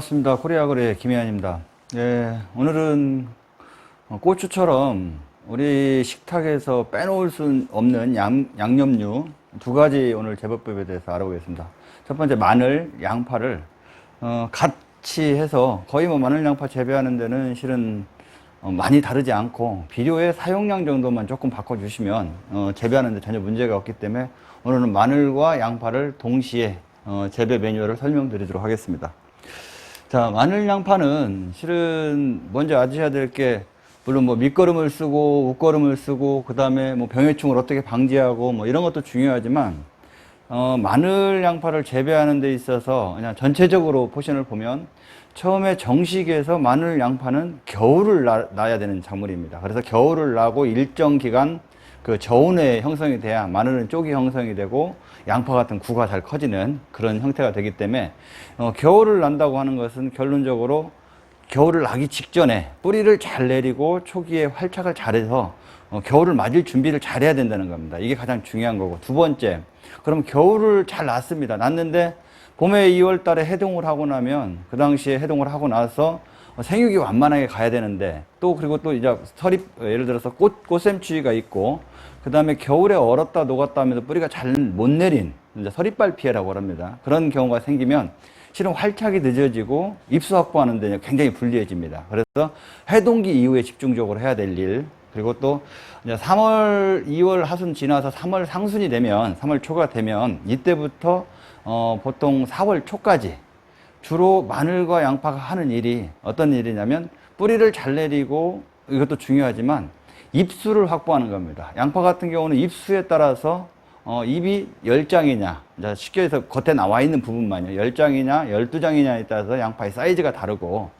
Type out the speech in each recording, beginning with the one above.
반갑습니다. 코리아거래 김혜환입니다. 예, 오늘은 고추처럼 우리 식탁에서 빼놓을 수 없는 양념류 두 가지 오늘 제법법에 대해서 알아보겠습니다. 첫 번째, 마늘, 양파를 같이 해서 거의 마늘, 양파 재배하는 데는 실은 많이 다르지 않고 비료의 사용량 정도만 조금 바꿔주시면 재배하는 데 전혀 문제가 없기 때문에 오늘은 마늘과 양파를 동시에 재배 매뉴얼을 설명드리도록 하겠습니다. 자, 마늘 양파는 실은 먼저 아셔야 될 게, 물론 뭐 밑거름을 쓰고 웃거름을 쓰고 그 다음에 뭐 병해충을 어떻게 방지하고 뭐 이런 것도 중요하지만 마늘 양파를 재배하는 데 있어서 그냥 전체적으로 포션을 보면 처음에 정식에서 마늘 양파는 겨울을 나야 되는 작물입니다. 그래서 겨울을 나고 일정 기간 그 저온의 형성이 돼야 마늘은 쪽이 형성이 되고 양파 같은 구가 잘 커지는 그런 형태가 되기 때문에 겨울을 난다고 하는 것은 결론적으로 겨울을 나기 직전에 뿌리를 잘 내리고 초기에 활착을 잘해서 겨울을 맞을 준비를 잘 해야 된다는 겁니다. 이게 가장 중요한 거고, 두 번째, 그럼 겨울을 잘 났습니다. 났는데 봄에 2월 달에 해동을 하고 나면 그 당시에 해동을 하고 나서 생육이 완만하게 가야 되는데, 또 그리고 또 이제 서립, 예를 들어서 꽃샘추위가 있고 그 다음에 겨울에 얼었다 녹았다 하면서 뿌리가 잘 못 내린 이제 서립발 피해라고 합니다. 그런 경우가 생기면 실은 활착이 늦어지고 입수 확보하는 데 굉장히 불리해집니다. 그래서 해동기 이후에 집중적으로 해야 될 일, 그리고 또 이제 3월, 2월 하순 지나서 3월 상순이 되면, 3월 초가 되면 이때부터 보통 4월 초까지 주로 마늘과 양파가 하는 일이 어떤 일이냐면 뿌리를 잘 내리고, 이것도 중요하지만 잎수를 확보하는 겁니다. 양파 같은 경우는 잎수에 따라서 잎이 10장이냐, 쉽게 해서 겉에 나와 있는 부분만요, 10장이냐 12장이냐에 따라서 양파의 사이즈가 다르고,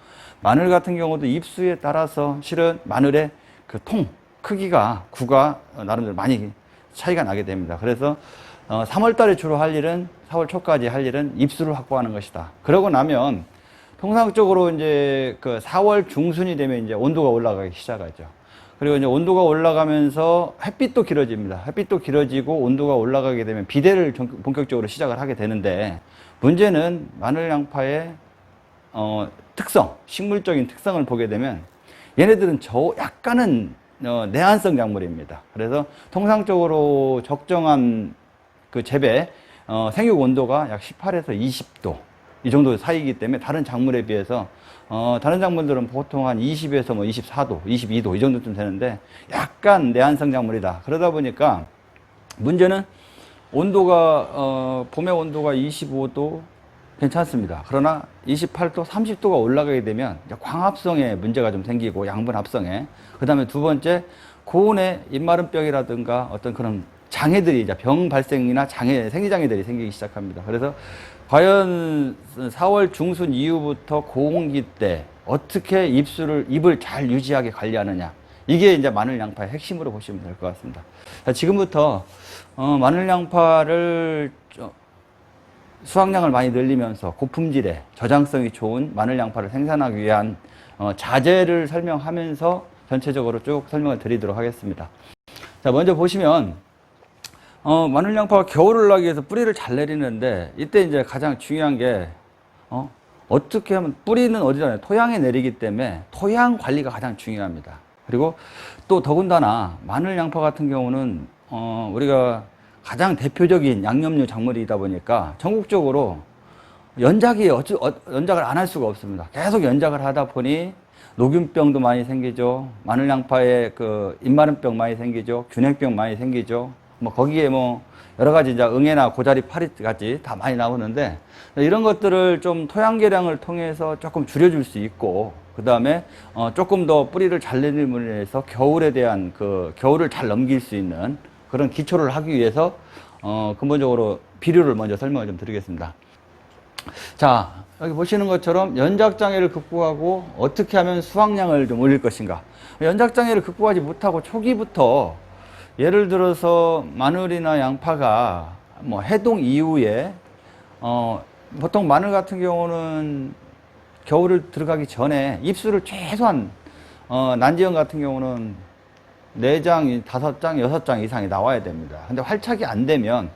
마늘 같은 경우도 잎수에 따라서 실은 마늘의 그 통 크기가, 구가 나름대로 많이 차이가 나게 됩니다. 그래서 3월 달에 주로 할 일은, 4월 초까지 할 일은 잎수를 확보하는 것이다. 그러고 나면 통상적으로 이제 그 4월 중순이 되면 이제 온도가 올라가기 시작하죠. 그리고 이제 온도가 올라가면서 햇빛도 길어집니다. 햇빛도 길어지고 온도가 올라가게 되면 비대를 본격적으로 시작을 하게 되는데, 문제는 마늘 양파의 특성, 식물적인 특성을 보게 되면 얘네들은 약간은 내한성 작물입니다. 그래서 통상적으로 적정한 그 재배 생육 온도가 약 18에서 20도 이 정도 사이이기 때문에 다른 작물에 비해서 다른 작물들은 보통 한 20에서 뭐 24도, 22도 이 정도쯤 되는데 약간 내한성 작물이다. 그러다 보니까 문제는 온도가 봄의 온도가 25도 괜찮습니다. 그러나 28도, 30도가 올라가게 되면 광합성에 문제가 좀 생기고, 양분 합성에. 그 다음에 두 번째, 고온에 입마름병이라든가 어떤 그런 장애들이, 이제 병 발생이나 장애, 생리장애들이 생기기 시작합니다. 그래서 과연 4월 중순 이후부터 고온기 때 어떻게 잎을 잘 유지하게 관리하느냐, 이게 이제 마늘 양파의 핵심으로 보시면 될 것 같습니다. 자, 지금부터 마늘 양파를 수확량을 많이 늘리면서 고품질의 저장성이 좋은 마늘 양파를 생산하기 위한 자재를 설명하면서 전체적으로 쭉 설명을 드리도록 하겠습니다. 자, 먼저 보시면 마늘 양파가 겨울을 나기 위해서 뿌리를 잘 내리는데, 이때 이제 가장 중요한 게 어떻게 하면, 뿌리는 어디다, 토양에 내리기 때문에 토양 관리가 가장 중요합니다. 그리고 또 더군다나 마늘 양파 같은 경우는 우리가 가장 대표적인 양념류 작물이다 보니까 전국적으로 연작을 안 할 수가 없습니다. 계속 연작을 하다 보니 녹균병도 많이 생기죠. 마늘 양파에 그 잎마름병 많이 생기죠. 균행병 많이 생기죠. 뭐 거기에 뭐 여러 가지 이제 응애나 고자리 파리까지 다 많이 나오는데, 이런 것들을 좀 토양 개량을 통해서 조금 줄여줄 수 있고, 그 다음에 조금 더 뿌리를 잘 내림으로 해서 겨울에 대한 겨울을 잘 넘길 수 있는 그런 기초를 하기 위해서 근본적으로 비료를 먼저 설명을 좀 드리겠습니다. 자, 여기 보시는 것처럼 연작장애를 극복하고 어떻게 하면 수확량을 좀 올릴 것인가. 연작장애를 극복하지 못하고 초기부터, 예를 들어서 마늘이나 양파가 뭐 해동 이후에 보통 마늘 같은 경우는 겨울을 들어가기 전에 잎수를 최소한 난지형 같은 경우는 4장, 5장, 6장 이상이 나와야 됩니다. 근데 활착이 안 되면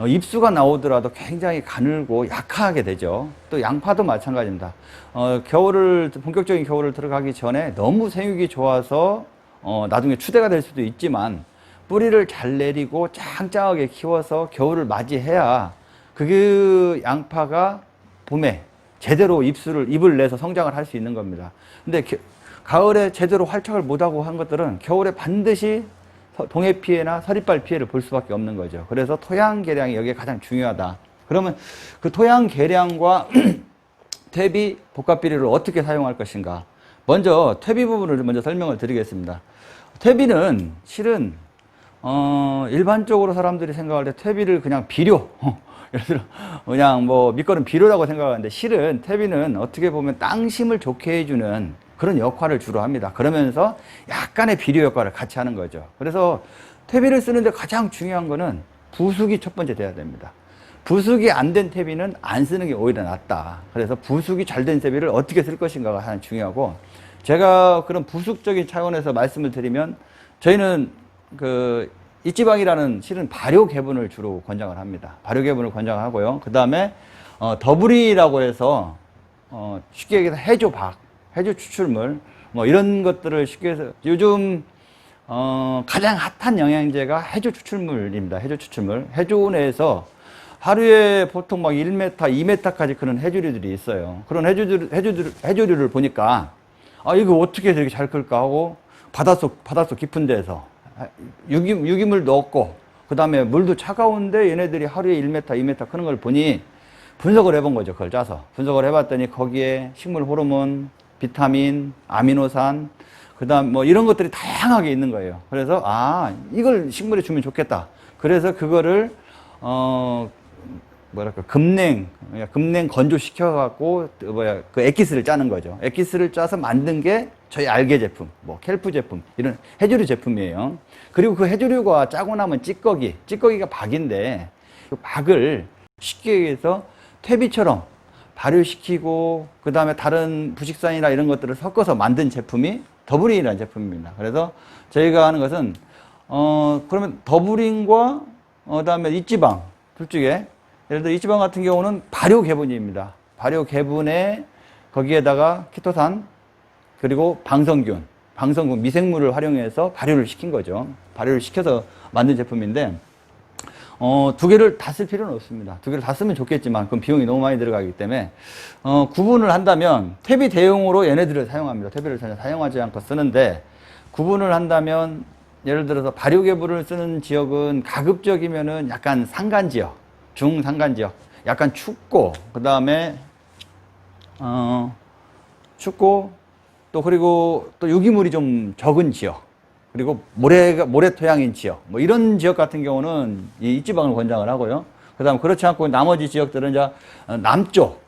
입수가 나오더라도 굉장히 가늘고 약하게 되죠. 또 양파도 마찬가지입니다. 본격적인 겨울을 들어가기 전에 너무 생육이 좋아서 나중에 추대가 될 수도 있지만 뿌리를 잘 내리고 짱짱하게 키워서 겨울을 맞이해야 그 양파가 봄에 제대로 잎을 내서 성장을 할 수 있는 겁니다. 근데 가을에 제대로 활착을 못하고 한 것들은 겨울에 반드시 동해 피해나 서리빨 피해를 볼 수밖에 없는 거죠. 그래서 토양 개량이 여기에 가장 중요하다. 그러면 그 토양 개량과 퇴비, 복합비료를 어떻게 사용할 것인가? 먼저 퇴비 부분을 먼저 설명을 드리겠습니다. 퇴비는 실은 일반적으로 사람들이 생각할 때 퇴비를 그냥 비료, 예를 들어 그냥 뭐 밑거름 비료라고 생각하는데 실은 퇴비는 어떻게 보면 땅심을 좋게 해주는 그런 역할을 주로 합니다. 그러면서 약간의 비료 역할을 같이 하는 거죠. 그래서 퇴비를 쓰는데 가장 중요한 거는 부숙이 첫 번째 돼야 됩니다. 부숙이 안 된 퇴비는 안 쓰는 게 오히려 낫다. 그래서 부숙이 잘 된 퇴비를 어떻게 쓸 것인가가 가장 중요하고, 제가 그런 부숙적인 차원에서 말씀을 드리면 저희는 이지방이라는 실은 발효 개분을 주로 권장을 합니다. 발효 개분을 권장하고요. 그 다음에 더블이라고 해서 쉽게 얘기해서 해조 추출물 뭐 이런 것들을 쉽게 해서 요즘 가장 핫한 영양제가 해조 추출물입니다. 해조 추출물. 해조 내에서 하루에 보통 막 1m, 2m까지 크는 해조류들이 있어요. 그런 해조류를 보니까 이거 어떻게 이렇게 잘 클까 하고 바닷속 깊은 데서 유기물 넣었고, 그 다음에 물도 차가운데 얘네들이 하루에 1m, 2m 크는 걸 보니 분석을 해본 거죠. 그걸 짜서. 분석을 해봤더니 거기에 식물 호르몬, 비타민, 아미노산, 그 다음 뭐 이런 것들이 다양하게 있는 거예요. 그래서 이걸 식물에 주면 좋겠다. 그래서 그거를 금냉 건조시켜갖고 그 액기스를 짜는 거죠. 액기스를 짜서 만든 게 저희 알게 제품, 뭐 켈프 제품, 이런 해조류 제품이에요. 그리고 그 해조류가 짜고 나면 찌꺼기가 박인데 그 박을 쉽게 얘기해서 퇴비처럼 발효시키고 그 다음에 다른 부식산이나 이런 것들을 섞어서 만든 제품이 더블인이라는 제품입니다. 그래서 저희가 하는 것은 그러면 더블인과 그다음에 이지방 둘 중에, 예를 들어 이지방 같은 경우는 발효 개분입니다. 발효 개분에 거기에다가 키토산 그리고 방성균 미생물을 활용해서 발효를 시킨 거죠. 발효를 시켜서 만든 제품인데 두 개를 다 쓸 필요는 없습니다. 두 개를 다 쓰면 좋겠지만 그럼 비용이 너무 많이 들어가기 때문에 구분을 한다면 퇴비 대용으로 얘네들을 사용합니다. 퇴비를 전혀 사용하지 않고 쓰는데, 구분을 한다면 예를 들어서 발효개분을 쓰는 지역은 가급적이면은 약간 산간지역, 중산간지역, 약간 춥고 그 다음에 춥고 또 그리고 또 유기물이 좀 적은 지역, 그리고 모래 토양인 지역, 뭐 이런 지역 같은 경우는 이 이지방을 권장을 하고요. 그 다음 그렇지 않고 나머지 지역들은 이제 남쪽,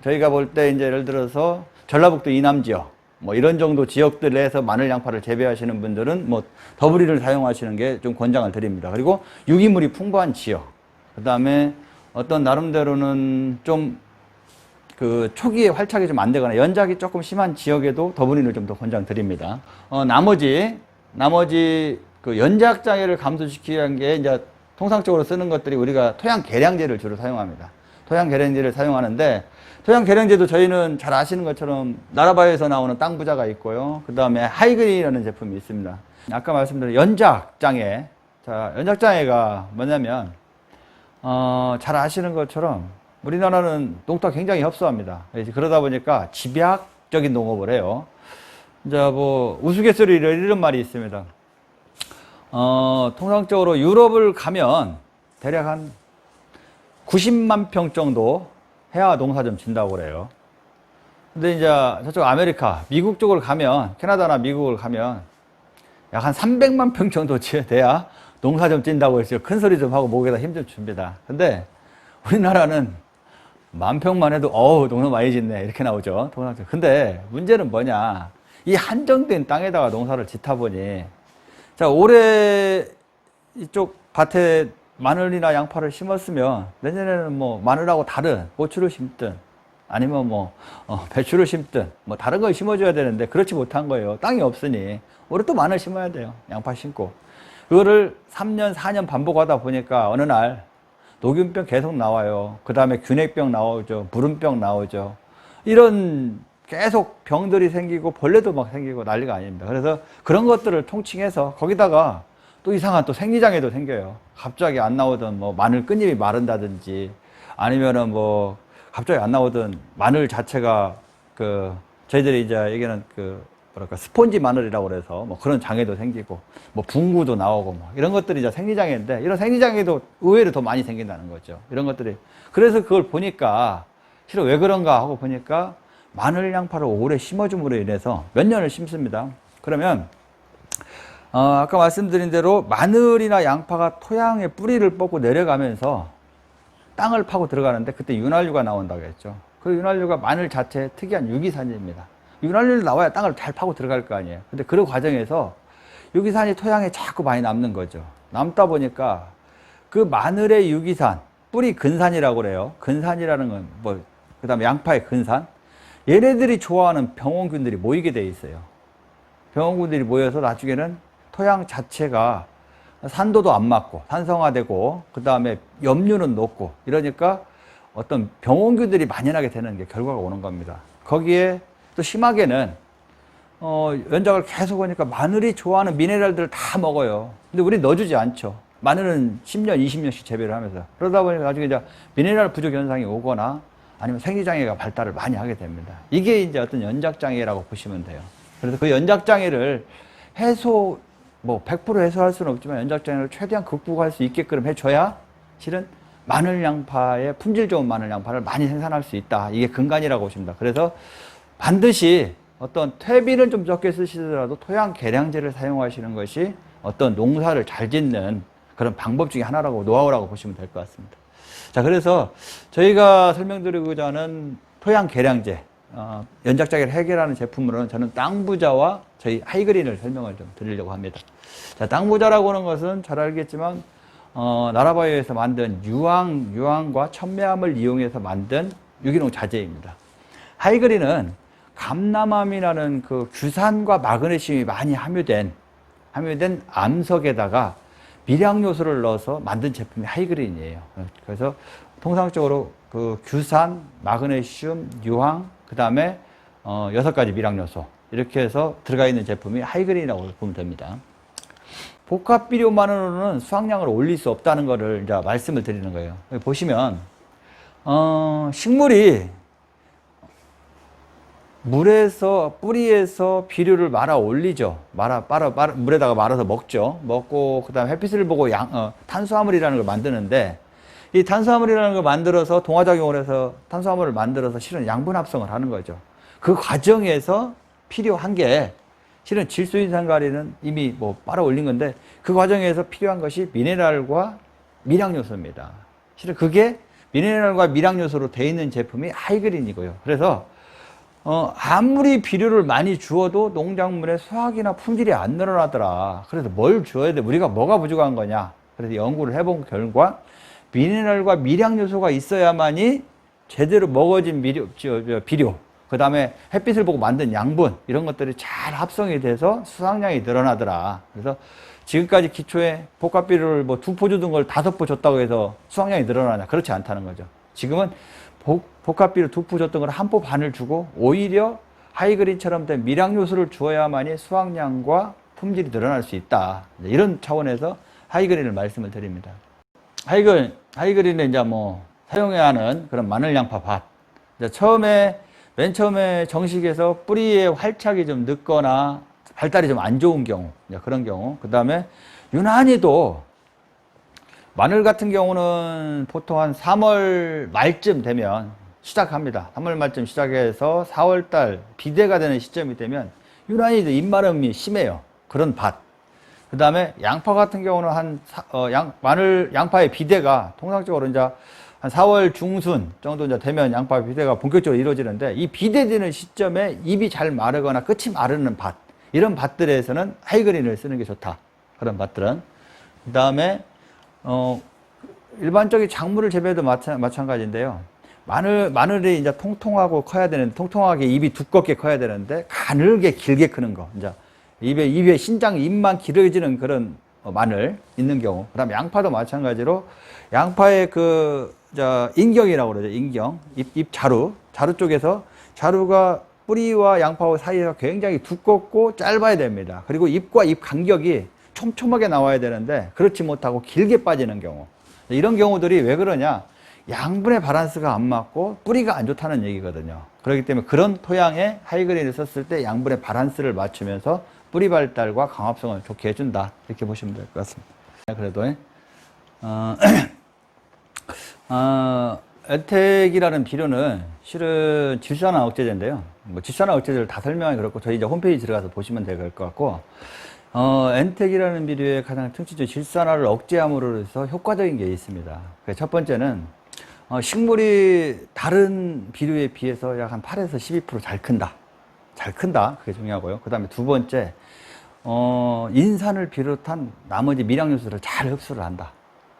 저희가 볼 때 이제 예를 들어서 전라북도 이남 지역, 뭐 이런 정도 지역들에서 마늘 양파를 재배하시는 분들은 뭐 더블이를 사용하시는 게 좀 권장을 드립니다. 그리고 유기물이 풍부한 지역, 그 다음에 어떤 나름대로는 좀 초기에 활착이 좀 안 되거나 연작이 조금 심한 지역에도 더블인을 좀 더 권장 드립니다. 나머지 그 연작 장애를 감소시키기 위한 게 이제 통상적으로 쓰는 것들이 우리가 토양 개량제를 주로 사용합니다. 토양 개량제를 사용하는데, 토양 개량제도 저희는 잘 아시는 것처럼 나라바이오에서 나오는 땅 부자가 있고요. 그 다음에 하이그린이라는 제품이 있습니다. 아까 말씀드린 연작 장애. 자, 연작 장애가 뭐냐면 잘 아시는 것처럼 우리나라는 농토가 굉장히 협소합니다. 그러다 보니까 집약적인 농업을 해요. 이제 뭐 우스갯소리 이런 말이 있습니다. 통상적으로 유럽을 가면 대략 한 90만 평 정도 해야 농사 좀 진다고 그래요. 근데 이제 저쪽 아메리카, 미국 쪽을 가면, 캐나다나 미국을 가면 약 한 300만 평 정도 돼야 농사 좀 찐다고 해서 큰 소리 좀 하고 목에다 힘 좀 줍니다. 근데 우리나라는 10,000평만 해도 농사 많이 짓네 이렇게 나오죠. 근데 문제는 뭐냐, 이 한정된 땅에다가 농사를 짓다 보니, 자, 올해 이쪽 밭에 마늘이나 양파를 심었으면 내년에는 뭐 마늘하고 다른 고추를 심든 아니면 뭐 배추를 심든 뭐 다른 걸 심어줘야 되는데 그렇지 못한 거예요. 땅이 없으니 올해 또 마늘 심어야 돼요. 양파 심고. 그거를 3년 4년 반복하다 보니까 어느 날 녹균병 계속 나와요. 그 다음에 균핵병 나오죠. 불은병 나오죠. 이런 계속 병들이 생기고 벌레도 막 생기고 난리가 아닙니다. 그래서 그런 것들을 통칭해서 거기다가 또 이상한 또 생리장애도 생겨요. 갑자기 안 나오던 뭐 마늘 끝잎이 마른다든지 아니면은 뭐 갑자기 안 나오던 마늘 자체가 그 저희들이 이제 여기는 그 뭐랄까 스폰지 마늘이라고 그래서 뭐 그런 장애도 생기고 뭐 붕구도 나오고 뭐 이런 것들이 이제 생리장애인데 이런 생리장애도 의외로 더 많이 생긴다는 거죠. 이런 것들이. 그래서 그걸 보니까 실은 왜 그런가 하고 보니까 마늘 양파를 오래 심어줌으로 인해서 몇 년을 심습니다. 그러면 아까 말씀드린 대로 마늘이나 양파가 토양의 뿌리를 뽑고 내려가면서 땅을 파고 들어가는데 그때 윤활유가 나온다고 했죠. 그 윤활유가 마늘 자체의 특이한 유기산입니다. 윤활유를 나와야 땅을 잘 파고 들어갈 거 아니에요. 근데 그런 과정에서 유기산이 토양에 자꾸 많이 남는 거죠. 남다 보니까 그 마늘의 유기산, 뿌리 근산이라고 그래요. 근산이라는 건 뭐, 그 다음에 양파의 근산. 얘네들이 좋아하는 병원균들이 모이게 돼 있어요. 병원균들이 모여서 나중에는 토양 자체가 산도도 안 맞고 산성화되고 그 다음에 염류는 높고 이러니까 어떤 병원균들이 만연하게 되는 게 결과가 오는 겁니다. 거기에 또 심하게는 연작을 계속 하니까 마늘이 좋아하는 미네랄들을 다 먹어요. 근데 우리 넣어주지 않죠. 마늘은 10년, 20년씩 재배를 하면서 그러다 보니까 나중에 이제 미네랄 부족 현상이 오거나 아니면 생리장애가 발달을 많이 하게 됩니다. 이게 이제 어떤 연작장애라고 보시면 돼요. 그래서 그 연작장애를 해소, 뭐 100% 해소할 수는 없지만 연작장애를 최대한 극복할 수 있게끔 해줘야 실은 마늘 양파의 품질 좋은 마늘 양파를 많이 생산할 수 있다. 이게 근간이라고 보십니다. 그래서 반드시 어떤 퇴비는 좀 적게 쓰시더라도 토양 계량제를 사용하시는 것이 어떤 농사를 잘 짓는 그런 방법 중에 하나라고 노하우라고 보시면 될 것 같습니다. 자, 그래서 저희가 설명드리고자 하는 토양 계량제, 연작장애를 해결하는 제품으로는 저는 땅부자와 저희 하이그린을 설명을 좀 드리려고 합니다. 자, 땅부자라고 하는 것은 잘 알겠지만 나라바이오에서 만든 유황과 천매암을 이용해서 만든 유기농 자재입니다. 하이그린은 감남암이라는 그 규산과 마그네슘이 많이 함유된 암석에다가 미량 요소를 넣어서 만든 제품이 하이그린이에요. 그래서 통상적으로 그 규산, 마그네슘, 유황, 그 다음에 6가지 미량 요소 이렇게 해서 들어가 있는 제품이 하이그린이라고 보면 됩니다. 복합 비료만으로는 수확량을 올릴 수 없다는 것을 이제 말씀을 드리는 거예요. 여기 보시면 식물이 물에서 뿌리에서 비료를 말아 올리죠. 물에다가 말아서 먹죠. 먹고 그다음에 햇빛을 보고 탄수화물이라는 걸 만드는데 이 탄수화물이라는 걸 만들어서 동화작용을 해서 탄수화물을 만들어서 실은 양분 합성을 하는 거죠. 그 과정에서 필요한 게 실은 질소인산가리는 이미 뭐 빨아 올린 건데 그 과정에서 필요한 것이 미네랄과 미량요소입니다. 실은 그게 미네랄과 미량요소로 되어 있는 제품이 하이그린이고요. 그래서 아무리 비료를 많이 주어도 농작물의 수확이나 품질이 안 늘어나더라. 그래서 뭘 줘야 돼? 우리가 뭐가 부족한 거냐? 그래서 연구를 해본 결과 미네랄과 미량 요소가 있어야만이 제대로 먹어진 비료, 그 다음에 햇빛을 보고 만든 양분 이런 것들이 잘 합성이 돼서 수확량이 늘어나더라. 그래서 지금까지 기초에 복합 비료를 뭐 2포 주던 걸 5포 줬다고 해서 수확량이 늘어나냐? 그렇지 않다는 거죠. 지금은 복합비료 2포 줬던 걸 1포 반을 주고 오히려 하이그린처럼 된 미량 요소를 주어야만이 수확량과 품질이 늘어날 수 있다. 이런 차원에서 하이그린을 말씀을 드립니다. 하이그린은 이제 뭐 사용해야 하는 그런 마늘 양파 밭. 맨 처음에 정식에서 뿌리에 활착이 좀 늦거나 발달이 좀 안 좋은 경우, 그런 경우. 그 다음에 유난히도 마늘 같은 경우는 보통 한 3월 말쯤 되면 시작합니다. 3월 말쯤 시작해서 4월달 비대가 되는 시점이 되면 유난히 잎마름이 심해요. 그런 밭. 그 다음에 양파 같은 경우는 양파의 비대가 통상적으로 이제 한 4월 중순 정도 이제 되면 양파 비대가 본격적으로 이루어지는데 이 비대되는 시점에 잎이 잘 마르거나 끝이 마르는 밭. 이런 밭들에서는 하이그린을 쓰는 게 좋다. 그런 밭들은. 그 다음에 일반적인 작물을 재배해도 마찬가지인데요. 마늘이 이제 통통하고 커야 되는데, 통통하게 잎이 두껍게 커야 되는데, 가늘게 길게 크는 거. 이제 입에 신장 잎만 길어지는 그런, 마늘 있는 경우, 그 다음에 양파도 마찬가지로 양파의 인경이라고 그러죠. 인경, 잎 자루 쪽에서 자루가 뿌리와 양파와 사이가 굉장히 두껍고 짧아야 됩니다. 그리고 잎과 잎 간격이 촘촘하게 나와야 되는데 그렇지 못하고 길게 빠지는 경우, 이런 경우들이 왜 그러냐, 양분의 밸런스가 안 맞고 뿌리가 안 좋다는 얘기거든요. 그렇기 때문에 그런 토양에 하이그레인을 썼을 때 양분의 밸런스를 맞추면서 뿌리 발달과 강합성을 좋게 해준다, 이렇게 보시면 될 것 같습니다. 그래도 엔텍이라는 비료는 실은 질산화 억제제인데요. 뭐 질산화 억제제를 다 설명하기 그렇고 저희 이제 홈페이지 들어가서 보시면 될 것 같고, 엔텍이라는 비료의 가장 특징적인 질산화를 억제함으로 해서 효과적인 게 있습니다. 첫 번째는 식물이 다른 비료에 비해서 약 한 8에서 12% 잘 큰다. 잘 큰다. 그게 중요하고요. 그 다음에 두 번째, 인산을 비롯한 나머지 미량 요소를 잘 흡수를 한다.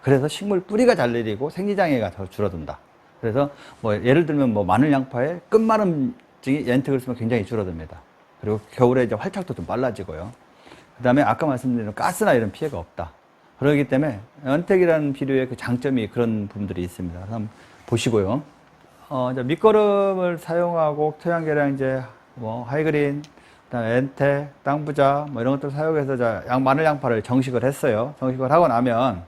그래서 식물 뿌리가 잘 내리고 생리장애가 더 줄어든다. 그래서 뭐 예를 들면 뭐 마늘 양파의 끝마름증이 엔텍을 쓰면 굉장히 줄어듭니다. 그리고 겨울에 이제 활착도 좀 빨라지고요. 그 다음에 아까 말씀드린 가스나 이런 피해가 없다. 그렇기 때문에 엔텍이라는 비료의 그 장점이 그런 부분들이 있습니다. 한번 보시고요. 이제 밑거름을 사용하고 토양계량제, 뭐 하이그린, 그다음에 엔텍, 땅부자 뭐 이런 것들 사용해서 마늘 양파를 정식을 했어요. 정식을 하고 나면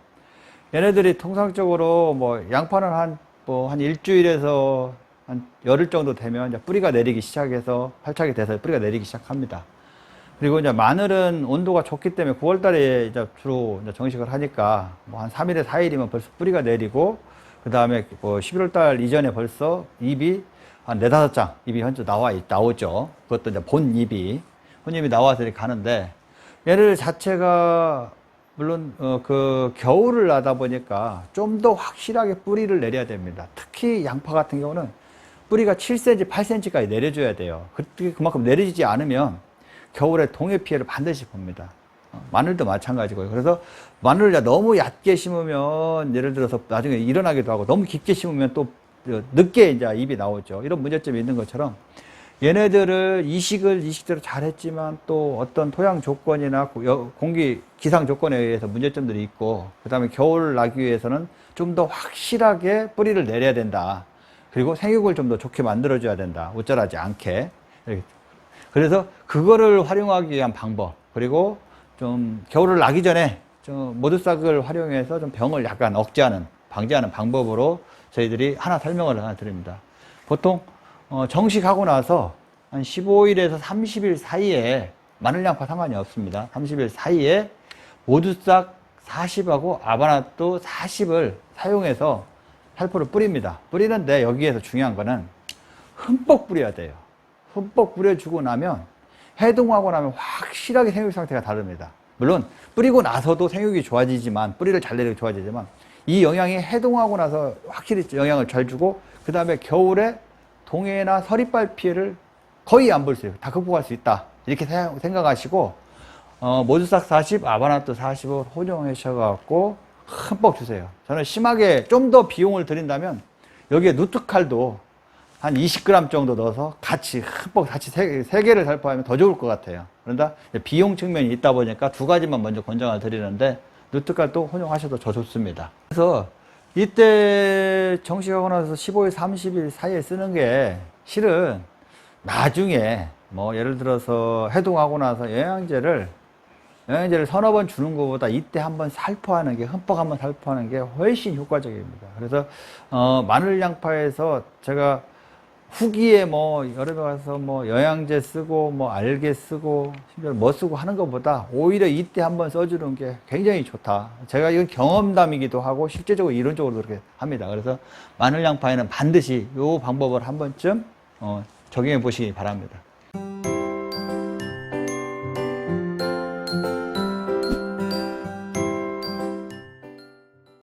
얘네들이 통상적으로 뭐 양파는 한 일주일에서 한 열흘 정도 되면 이제 뿌리가 내리기 시작해서 활착이 돼서 뿌리가 내리기 시작합니다. 그리고 이제 마늘은 온도가 좋기 때문에 9월 달에 이제 주로 이제 정식을 하니까 뭐 한 3일에 4일이면 벌써 뿌리가 내리고, 그 다음에 뭐 11월 달 이전에 벌써 잎이 한 4-5장 잎이 현재 나오죠. 그것도 이제 본잎이 나와서 이렇게 가는데, 얘를 자체가 물론 그 겨울을 나다 보니까 좀 더 확실하게 뿌리를 내려야 됩니다. 특히 양파 같은 경우는 뿌리가 7cm, 8cm까지 내려줘야 돼요. 그만큼 내려지지 않으면 겨울에 동해 피해를 반드시 봅니다. 마늘도 마찬가지고요. 그래서 마늘을 너무 얕게 심으면 예를 들어서 나중에 일어나기도 하고, 너무 깊게 심으면 또 늦게 이제 잎이 나오죠. 이런 문제점이 있는 것처럼 얘네들을 이식대로 잘 했지만 또 어떤 토양 조건이나 공기 기상 조건에 의해서 문제점들이 있고, 그 다음에 겨울 나기 위해서는 좀 더 확실하게 뿌리를 내려야 된다. 그리고 생육을 좀 더 좋게 만들어줘야 된다. 우절하지 않게. 그래서 그거를 활용하기 위한 방법, 그리고 좀 겨울을 나기 전에 좀 모두싹을 활용해서 좀 병을 약간 방지하는 방법으로 저희들이 설명을 하나 드립니다. 보통 정식하고 나서 한 15일에서 30일 사이에 마늘 양파 상관이 없습니다. 30일 사이에 모두싹 40하고 아바나또 40을 사용해서 살포를 뿌립니다. 뿌리는데 여기에서 중요한 거는 흠뻑 뿌려야 돼요. 흠뻑 뿌려주고 나면, 해동하고 나면 확실하게 생육 상태가 다릅니다. 물론 뿌리고 나서도 생육이 좋아지지만, 뿌리를 잘 내리고 좋아지지만, 이 영양이 해동하고 나서 확실히 영향을 잘 주고, 그 다음에 겨울에 동해나 서리빨 피해를 거의 안 볼 수 있어요. 다 극복할 수 있다, 이렇게 생각하시고 모두싹 40, 아바나또 40을 혼용하셔갖고 흠뻑 주세요. 저는 심하게 좀 더 비용을 드린다면 여기에 누트칼도 한 20g 정도 넣어서 같이 흠뻑 세 개를 살포하면 더 좋을 것 같아요. 그런데 비용 측면이 있다 보니까 두 가지만 먼저 권장을 드리는데, 누트칼도 혼용하셔도 더 좋습니다. 그래서 이때 정식하고 나서 15일, 30일 사이에 쓰는 게 실은 나중에 뭐 예를 들어서 해동하고 나서 영양제를 서너 번 주는 것보다 이때 한번 살포하는 게, 흠뻑 한번 살포하는 게 훨씬 효과적입니다. 그래서 마늘 양파에서 제가 후기에 뭐 여러 배 가서 뭐 영양제 쓰고 뭐 알게 쓰고 심지어 뭐 쓰고 하는 것보다 오히려 이때 한번 써주는 게 굉장히 좋다. 제가 이건 경험담이기도 하고 실제적으로 이론적으로 그렇게 합니다. 그래서 마늘 양파에는 반드시 이 방법을 한 번쯤 적용해 보시기 바랍니다.